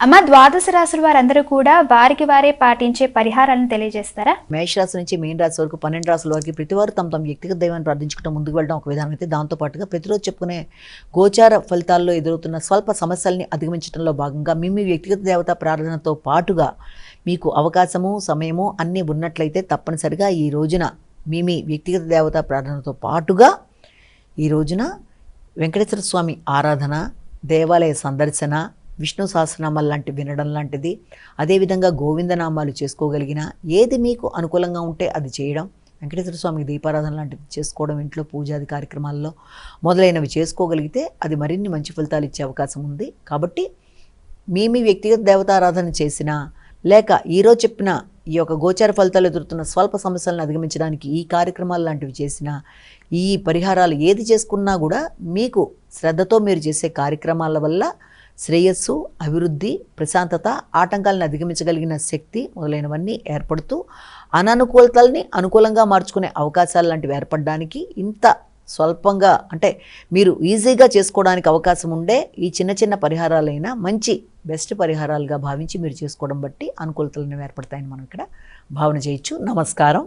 అమ్మ, ద్వాదశ రాశుల వారందరూ కూడా వారికి వారే పాటించే పరిహారాలను తెలియజేస్తారా? మేషరాశి నుంచి మీన రాశి వరకు 12 రాశుల వరకు ప్రతివారు తమ వ్యక్తిగత దైవాన్ని ప్రార్థించుకుంటూ ముందుకు వెళ్ళడం ఒక విధానం అయితే, దాంతోపాటుగా ప్రతిరోజు చెప్పుకునే గోచార ఫలితాల్లో ఎదురవుతున్న స్వల్ప సమస్యల్ని అధిగమించడంలో భాగంగా మీ వ్యక్తిగత దేవత ప్రార్థనతో పాటుగా మీకు అవకాశము సమయము అన్నీ ఉన్నట్లయితే తప్పనిసరిగా ఈ రోజున మీ వ్యక్తిగత దేవత ప్రార్థనతో పాటుగా ఈ రోజున వెంకటేశ్వర స్వామి ఆరాధన, దేవాలయ సందర్శన, విష్ణు సహస్రనామాలు లాంటి వినడం లాంటిది, అదేవిధంగా గోవిందనామాలు చేసుకోగలిగిన ఏది మీకు అనుకూలంగా ఉంటే అది చేయడం, వెంకటేశ్వర స్వామికి దీపారాధన లాంటిది చేసుకోవడం, ఇంట్లో పూజాది కార్యక్రమాల్లో మొదలైనవి చేసుకోగలిగితే అది మరిన్ని మంచి ఫలితాలు ఇచ్చే అవకాశం ఉంది. కాబట్టి మీ వ్యక్తిగత దేవతారాధన చేసినా, లేక ఈరోజు చెప్పిన ఈ యొక్క గోచార ఫలితాలు ఎదురుతున్న స్వల్ప సమస్యలను అధిగమించడానికి ఈ కార్యక్రమాలు లాంటివి చేసినా, ఈ పరిహారాలు ఏది చేసుకున్నా కూడా మీకు శ్రద్ధతో మీరు చేసే కార్యక్రమాల వల్ల శ్రేయస్సు, అభివృద్ధి, ప్రశాంతత, ఆటంకాలను అధిగమించగలిగిన శక్తి మొదలైనవన్నీ ఏర్పడుతూ అననుకూలతల్ని అనుకూలంగా మార్చుకునే అవకాశాలు లాంటివి ఏర్పడడానికి ఇంత స్వల్పంగా అంటే మీరు ఈజీగా చేసుకోవడానికి అవకాశం ఉండే ఈ చిన్న చిన్న పరిహారాలైనా మంచి బెస్ట్ పరిహారాలుగా భావించి మీరు చేసుకోవడం బట్టి అనుకూలతలను ఏర్పడతాయని మనం ఇక్కడ భావన చేయొచ్చు. నమస్కారం.